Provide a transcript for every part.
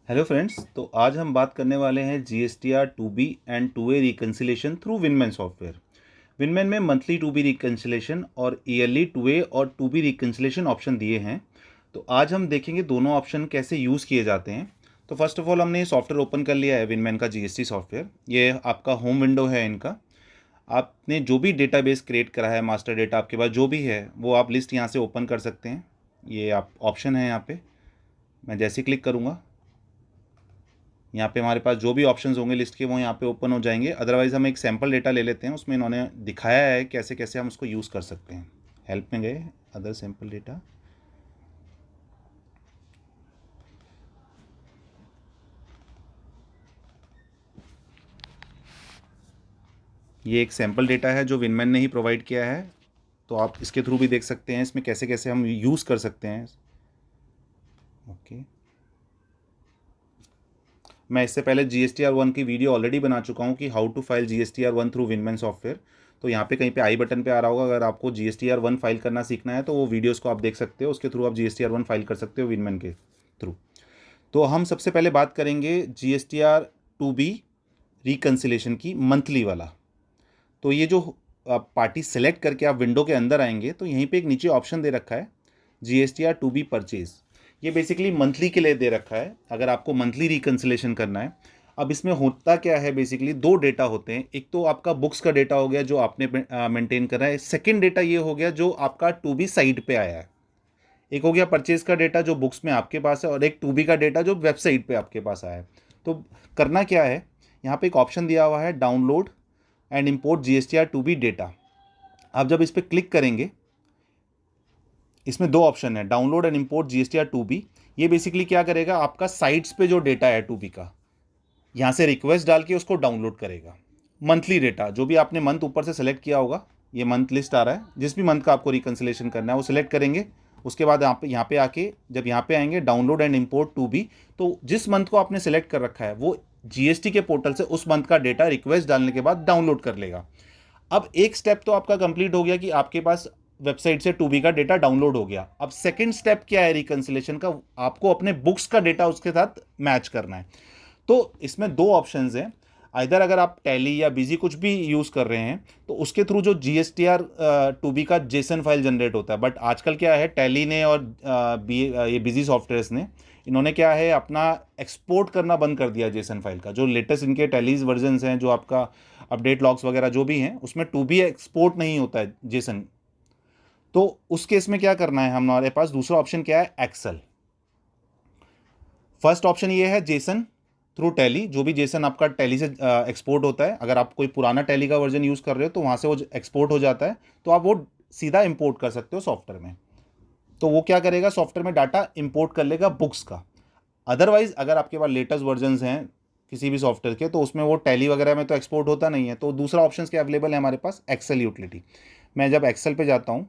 Hello friends. तो आज हम बात करने वाले हैं GSTR 2B and 2A reconciliation through Winman software. Winman में मंथली 2B रिकन्सिलेशन और ईयरली 2A और 2B रिकन्सिलेशन ऑप्शन दिए हैं। तो आज हम देखेंगे दोनों ऑप्शन कैसे यूज़ किए जाते हैं। तो फर्स्ट ऑफ ऑल हमने ये सॉफ्टवेयर ओपन कर लिया है, विनमैन का GST सॉफ्टवेयर। ये आपका होम विंडो है इनका। आपने जो भी डेटाबेस क्रिएट करा है, मास्टर डेटा आपके पास जो भी है, वो आप लिस्ट यहाँ से ओपन कर सकते हैं। ये आप ऑप्शन है यहाँ पे। मैं जैसे क्लिक करूँगा, यहाँ पे हमारे पास जो भी ऑप्शंस होंगे लिस्ट के, वो यहाँ पे ओपन हो जाएंगे। अदरवाइज़ हम एक सैम्पल डेटा ले लेते हैं, उसमें इन्होंने दिखाया है कैसे कैसे हम उसको यूज़ कर सकते हैं। हेल्प में गए, अदर सैम्पल डेटा। ये एक सैम्पल डेटा है जो विनमैन ने ही प्रोवाइड किया है, तो आप इसके थ्रू भी देख सकते हैं इसमें कैसे कैसे हम यूज़ कर सकते हैं। ओके, मैं इससे पहले GSTR 1 की वीडियो ऑलरेडी बना चुका हूँ कि how to file GSTR 1 through Winman software. तो यहाँ पे कहीं पे आई बटन पे आ रहा होगा, अगर आपको GSTR 1 फाइल करना सीखना है तो वो वीडियोस को आप देख सकते हो, उसके थ्रू आप GSTR 1 फाइल कर सकते हो विनमैन के थ्रू। तो हम सबसे पहले बात करेंगे GSTR 2B रिकन्सिलेशन की, मंथली वाला। तो ये जो आप पार्टी सेलेक्ट करके आप विंडो के अंदर आएंगे तो यहीं पे एक नीचे ऑप्शन दे रखा है GSTR 2B परचेज। ये बेसिकली मंथली के लिए दे रखा है, अगर आपको मंथली रिकन्सिलेशन करना है। अब इसमें होता क्या है, बेसिकली दो डेटा होते हैं। एक तो आपका बुक्स का डेटा हो गया जो आपने मेंटेन करना है। सेकंड डेटा ये हो गया जो आपका 2B साइट पे आया है। एक हो गया परचेज का डेटा जो बुक्स में आपके पास है, और एक 2B का डेटा जो वेबसाइट पे आपके पास आया है। तो करना क्या है, यहाँ पे एक ऑप्शन दिया हुआ है download and import GSTR 2B data. आप जब इस पर क्लिक करेंगे, इसमें दो ऑप्शन है, download and import GSTR 2B। ये बेसिकली क्या करेगा, आपका साइट्स पे जो डेटा है 2B का, यहाँ से रिक्वेस्ट डाल के उसको डाउनलोड करेगा। मंथली डेटा जो भी आपने मंथ ऊपर से सेलेक्ट किया होगा, ये मंथ लिस्ट आ रहा है, जिस भी मंथ का आपको रिकन्सिलेशन करना है वो सिलेक्ट करेंगे। उसके बाद यहाँ पे आके जब यहाँ पे आएंगे डाउनलोड एंड इंपोर्ट 2B, तो जिस मंथ को आपने सेलेक्ट कर रखा है वो GST के पोर्टल से उस मंथ का डेटा रिक्वेस्ट डालने के बाद डाउनलोड कर लेगा। अब एक स्टेप तो आपका कंप्लीट हो गया कि आपके पास वेबसाइट से 2B का डेटा डाउनलोड हो गया। अब सेकंड स्टेप क्या है रिकन्सिलेशन का, आपको अपने बुक्स का डेटा उसके साथ मैच करना है। तो इसमें दो ऑप्शंस हैं। इधर अगर आप टैली या बिजी कुछ भी यूज़ कर रहे हैं तो उसके थ्रू जो GSTR 2B का जेसन फाइल जनरेट होता है। बट आजकल क्या है, टैली ने और ये बिजी सॉफ्टवेयर्स ने, इन्होंने क्या है, अपना एक्सपोर्ट करना बंद कर दिया जेसन फाइल का। जो लेटेस्ट इनके टैलीज वर्जन्स हैं, जो आपका अपडेट लॉग्स वगैरह जो भी हैं, उसमें 2B एक्सपोर्ट नहीं होता है जेसन। तो उस केस में क्या करना है, हमारे पास दूसरा ऑप्शन क्या है, एक्सेल। फर्स्ट ऑप्शन ये है जेसन थ्रू टैली। जो भी जेसन आपका टैली से एक्सपोर्ट होता है, अगर आप कोई पुराना टैली का वर्जन यूज़ कर रहे हो तो वहाँ से वो एक्सपोर्ट हो जाता है, तो आप वो सीधा इंपोर्ट कर सकते हो सॉफ्टवेयर में। तो वो क्या करेगा, सॉफ्टवेयर में डाटा इंपोर्ट कर लेगा बुक्स का। अदरवाइज अगर आपके पास लेटेस्ट वर्जन्स हैं किसी भी सॉफ्टवेयर के, तो उसमें वो टैली वगैरह में तो एक्सपोर्ट होता नहीं है। तो दूसरा ऑप्शन क्या अवेलेबल है हमारे पास, एक्सेल यूटिलिटी। मैं जब एक्सेल पे जाता हूँ,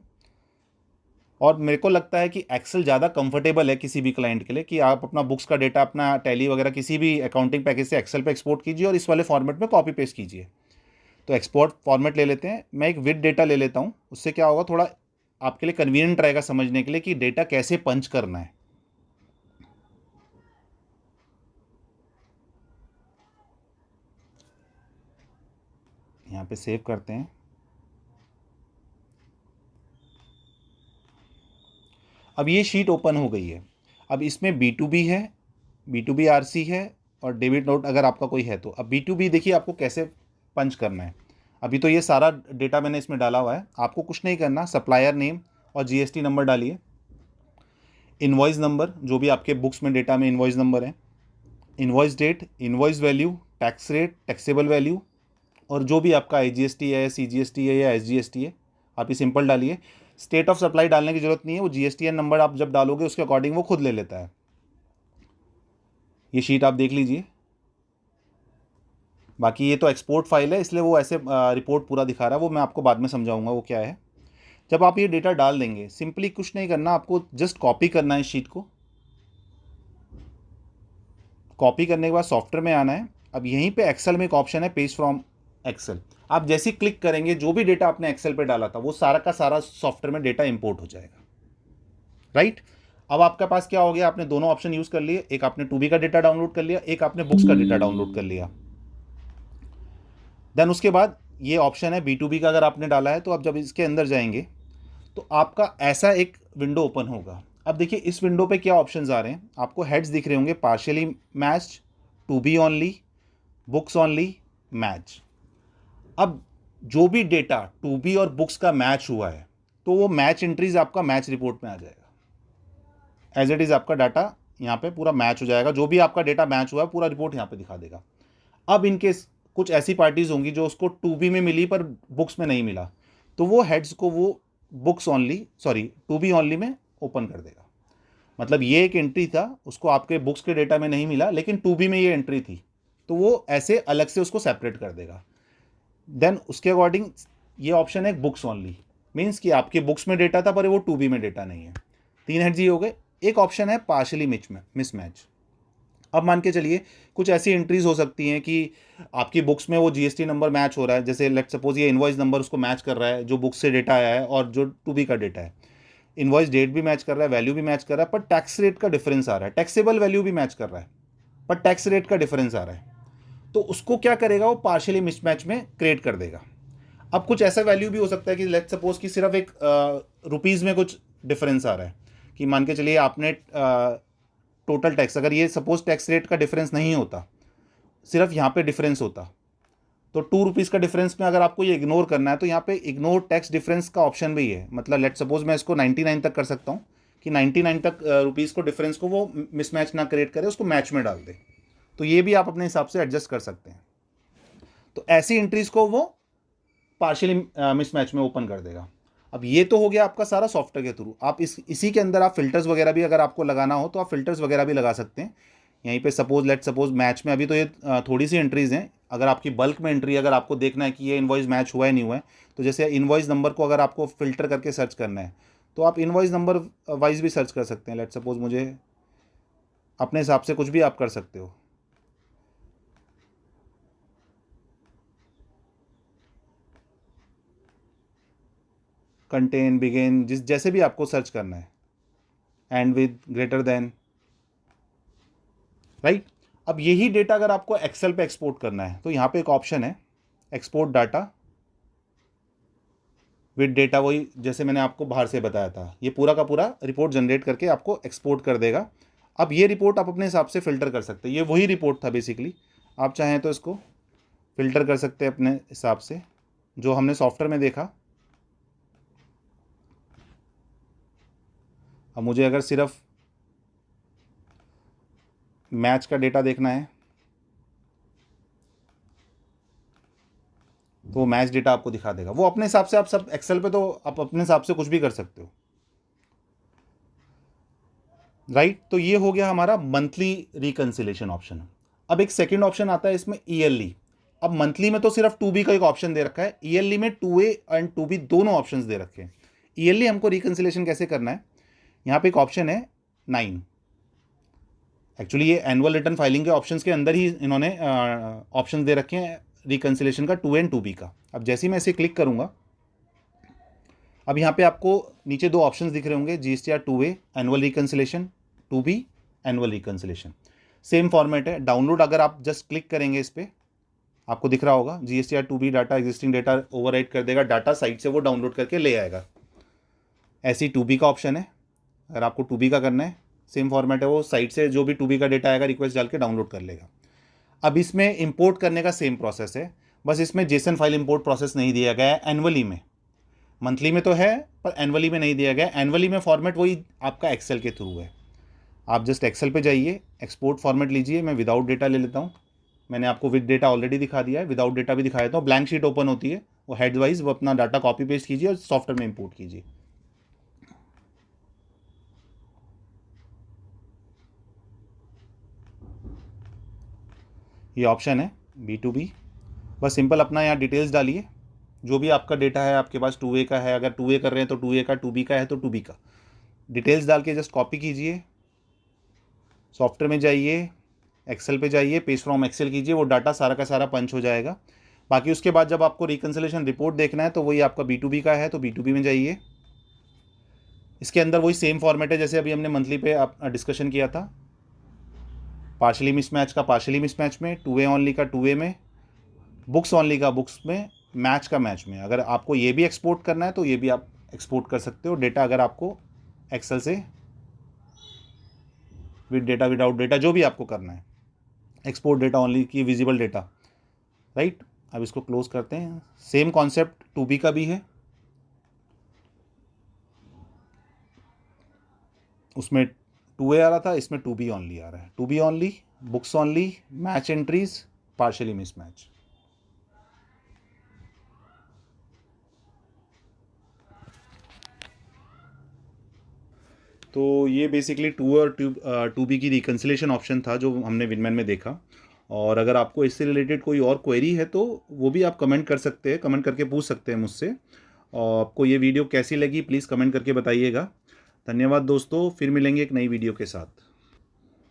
और मेरे को लगता है कि एक्सेल ज़्यादा कंफर्टेबल है किसी भी क्लाइंट के लिए, कि आप अपना बुक्स का डेटा, अपना टैली वगैरह किसी भी अकाउंटिंग पैकेज से एक्सेल पे एक्सपोर्ट कीजिए और इस वाले फॉर्मेट में कॉपी पेस्ट कीजिए। तो एक्सपोर्ट फॉर्मेट ले लेते हैं, मैं एक विद डेटा ले लेता हूँ। उससे क्या होगा, थोड़ा आपके लिए कन्वीनियंट रहेगा समझने के लिए कि डेटा कैसे पंच करना है। यहाँ पे सेव करते हैं। अब ये शीट ओपन हो गई है। अब इसमें B2B है, B2B RC है, और डेबिट नोट अगर आपका कोई है तो। अब B2B देखिए आपको कैसे पंच करना है। अभी तो ये सारा डेटा मैंने इसमें डाला हुआ है, आपको कुछ नहीं करना। सप्लायर नेम और GST नंबर डालिए। इन्वॉइस नंबर, जो भी आपके बुक्स में डेटा में इन्वॉइस नंबर है। Invoice date, invoice value, tax rate, taxable value, और जो भी आपका IGST है, CGST है या SGST है, आप ये सिंपल डालिए। स्टेट ऑफ सप्लाई डालने की जरूरत नहीं है, वो GSTN नंबर आप जब डालोगे उसके अकॉर्डिंग वो खुद ले लेता है। ये शीट आप देख लीजिए। बाकी ये तो एक्सपोर्ट फाइल है, इसलिए वो ऐसे रिपोर्ट पूरा दिखा रहा है, वो मैं आपको बाद में समझाऊंगा वो क्या है। जब आप ये डेटा डाल देंगे, सिंपली कुछ नहीं करना, आपको जस्ट कॉपी करना है शीट को। कॉपी करने के बाद सॉफ्टवेयर में आना है। अब यहीं पे एक्सेल में एक ऑप्शन है पेज फ्रॉम एक्सेल। आप जैसे ही क्लिक करेंगे, जो भी डेटा आपने एक्सेल पे डाला था वो सारा का सारा सॉफ्टवेयर में डेटा इंपोर्ट हो जाएगा। राइट। अब आपके पास क्या हो गया, आपने दोनों ऑप्शन यूज़ कर लिए, एक आपने टू बी का डेटा डाउनलोड कर लिया, एक आपने बुक्स का डेटा डाउनलोड कर लिया। देन उसके बाद ये ऑप्शन है B2B का, अगर आपने डाला है तो आप जब इसके अंदर जाएंगे तो आपका ऐसा एक विंडो ओपन होगा। अब देखिए इस विंडो पे क्या ऑप्शंस आ रहे हैं, आपको हेड्स दिख रहे होंगे, partially matched, to be only, books only, match. अब जो भी डेटा टू बी और बुक्स का मैच हुआ है तो वो मैच एंट्रीज आपका मैच रिपोर्ट में आ जाएगा। एज इट इज़ आपका डाटा यहाँ पे पूरा मैच हो जाएगा, जो भी आपका डेटा मैच हुआ है पूरा रिपोर्ट यहाँ पे दिखा देगा। अब इनके कुछ ऐसी पार्टीज होंगी जो उसको टू बी में मिली पर बुक्स में नहीं मिला, तो वो हेड्स को वो books only sorry to be only में ओपन कर देगा। मतलब ये एक एंट्री था, उसको आपके बुक्स के डेटा में नहीं मिला लेकिन टू बी में ये एंट्री थी, तो वो ऐसे अलग से उसको सेपरेट कर देगा। देन उसके अकॉर्डिंग ये ऑप्शन है बुक्स ओनली, मीन्स कि आपके बुक्स में डेटा था पर वो टू बी में डेटा नहीं है। 3 हेड्स ये हो गए। एक ऑप्शन है पार्शली मिसमैच। अब मान के चलिए कुछ ऐसी एंट्रीज हो सकती हैं कि आपकी बुक्स में वो जीएसटी नंबर मैच हो रहा है, जैसे लेट सपोज ये इनवॉइस नंबर उसको मैच कर रहा है जो बुक्स से डेटा आया है और जो टू बी का डेटा है, इनवॉइस डेट भी मैच कर रहा है, वैल्यू भी मैच कर रहा है, पर टैक्स रेट का डिफरेंस आ रहा है, टैक्सेबल वैल्यू भी मैच कर रहा है पर टैक्स रेट का डिफरेंस आ रहा है, तो उसको क्या करेगा, वो पार्शियली मिसमैच में क्रिएट कर देगा। अब कुछ ऐसा वैल्यू भी हो सकता है कि लेट सपोज कि सिर्फ एक रुपीज़ में कुछ डिफरेंस आ रहा है, कि मान के चलिए आपने टोटल टैक्स, अगर ये सपोज टैक्स रेट का डिफरेंस नहीं होता, सिर्फ यहाँ पे डिफरेंस होता, तो 2 रुपीज़ का डिफरेंस में अगर आपको ये इग्नोर करना है तो यहाँ पे इग्नोर टैक्स डिफरेंस का ऑप्शन भी है। मतलब लेट सपोज मैं इसको 99 तक कर सकता हूँ कि 99 तक रुपीज़ को डिफरेंस को वो मिसमैच ना क्रिएट करे, उसको मैच में डाल दे, तो ये भी आप अपने हिसाब से एडजस्ट कर सकते हैं। तो ऐसी एंट्रीज को वो पार्शियली मिसमैच में ओपन कर देगा। अब ये तो हो गया आपका सारा सॉफ्टवेयर के थ्रू। आप इसी के अंदर आप फिल्टर्स वगैरह भी अगर आपको लगाना हो तो आप फिल्टर्स वगैरह भी लगा सकते हैं। यहीं पे लेट सपोज मैच में अभी तो ये थोड़ी सी एंट्रीज हैं, अगर आपकी बल्क में एंट्री अगर आपको देखना है कि ये इनवॉइस मैच हुआ है नहीं हुआ है, तो जैसे इनवॉइस नंबर को अगर आपको फिल्टर करके सर्च करना है तो आप इनवॉइस नंबर वाइज भी सर्च कर सकते हैं। लेट सपोज मुझे अपने हिसाब से कुछ भी आप कर सकते हो। कंटेन, बिगिन, जिस जैसे भी आपको सर्च करना है, and with, greater than, right. अब यही डेटा अगर आपको एक्सेल पे एक्सपोर्ट करना है तो यहाँ पे एक ऑप्शन है एक्सपोर्ट डाटा विद डेटा, वही जैसे मैंने आपको बाहर से बताया था, ये पूरा का पूरा रिपोर्ट जनरेट करके आपको एक्सपोर्ट कर देगा। अब ये रिपोर्ट आप अपने हिसाब से फ़िल्टर कर सकते हैं, ये वही रिपोर्ट था बेसिकली, आप चाहें तो इसको फ़िल्टर कर सकते हैं अपने हिसाब से जो हमने सॉफ्टवेयर में देखा। अब मुझे अगर सिर्फ मैच का डेटा देखना है तो वो मैच डेटा आपको दिखा देगा, वो अपने हिसाब से। आप सब एक्सेल पे तो आप अपने हिसाब से कुछ भी कर सकते हो, राइट। तो ये हो गया हमारा मंथली रिकंसिलेशन ऑप्शन। अब एक सेकंड ऑप्शन आता है इसमें ईयरली। अब मंथली में तो सिर्फ 2B का एक ऑप्शन दे रखा है, ईयरली में 2A एंड 2B दोनों ऑप्शंस दे रखे हैं। ईयरली हमको रिकंसिलेशन कैसे करना है, यहाँ पे एक ऑप्शन है 9। एक्चुअली ये एनुअल रिटर्न फाइलिंग के ऑप्शंस के अंदर ही इन्होंने ऑप्शन दे रखे हैं रिकंसिलेशन का 2A एंड 2B का। अब जैसे ही मैं इसे क्लिक करूँगा, अब यहाँ पे आपको नीचे 2 ऑप्शंस दिख रहे होंगे, GSTR 2A annual reconciliation, 2B annual reconciliation. Same format है। डाउनलोड अगर आप जस्ट क्लिक करेंगे इस पर, आपको दिख रहा होगा GSTR 2B data existing data overwrite कर देगा, डाटा साइट से वो डाउनलोड करके ले आएगा। ऐसी 2B का ऑप्शन है, अगर आपको 2B का करना है सेम फॉर्मेट है, वो साइट से जो भी 2B का डेटा आएगा रिक्वेस्ट डाल के डाउनलोड कर लेगा। अब इसमें इंपोर्ट करने का सेम प्रोसेस है, बस इसमें जेसन फाइल इंपोर्ट प्रोसेस नहीं दिया गया है एनुअली में। मंथली में तो है पर एनुअली में नहीं दिया गया। एनुअली में फॉर्मेट वही आपका एक्सेल के थ्रू है। आप जस्ट एक्सेल पे जाइए, एक्सपोर्ट फॉर्मेट लीजिए। मैं विदाउट डेटा ले लेता हूँ, मैंने आपको विद डेटा ऑलरेडी दिखा दिया है, विदाउट डेटा भी दिखा देता हूँ। ब्लैंक शीट ओपन होती है, वो हेड वाइज वो अपना डाटा कॉपी पेस्ट कीजिए और सॉफ्टवेयर में इंपोर्ट कीजिए। ये ऑप्शन है B2B। बस सिंपल अपना यहाँ डिटेल्स डालिए, जो भी आपका डेटा है आपके पास 2A का है, अगर 2A कर रहे हैं तो 2A का, 2B का है तो 2B का, डिटेल्स डाल के जस्ट कॉपी कीजिए, सॉफ्टवेयर में जाइए, एक्सेल पे जाइए, पेस्ट फ्रॉम एक्सेल कीजिए, वो डाटा सारा का सारा पंच हो जाएगा। बाकी उसके बाद जब आपको रिकंसिलेशन रिपोर्ट देखना है तो वही आपका B2B का है तो B2B में जाइए, इसके अंदर वही सेम फॉर्मेट है जैसे अभी हमने मंथली पे डिस्कशन किया था। पार्शली मिसमैच का पार्शली मिसमैच में, टू वे ऑनली का टू वे में, बुक्स ऑनली का बुक्स में, मैच का मैच में। अगर आपको ये भी एक्सपोर्ट करना है तो ये भी आप एक्सपोर्ट कर सकते हो डेटा, अगर आपको एक्सेल से विद डेटा विदाउट डेटा जो भी आपको करना है, एक्सपोर्ट डेटा ओनली की विजिबल डेटा, राइट। अब इसको क्लोज करते हैं। सेम कॉन्सेप्ट टू बी का भी है, उसमें टू ए आ रहा था, इसमें टू बी ऑनली आ रहा है। To be only, books only, match entries, partially mismatch. तो ये बेसिकली टू और टू बी की रिकन्सिलेशन ऑप्शन था जो हमने विनमैन में देखा। और अगर आपको इससे रिलेटेड कोई और क्वेरी है तो वो भी आप कमेंट कर सकते हैं, कमेंट करके पूछ सकते हैं मुझसे। और आपको ये वीडियो कैसी लगी प्लीज़ कमेंट करके बताइएगा। धन्यवाद दोस्तों, फिर मिलेंगे एक नई वीडियो के साथ।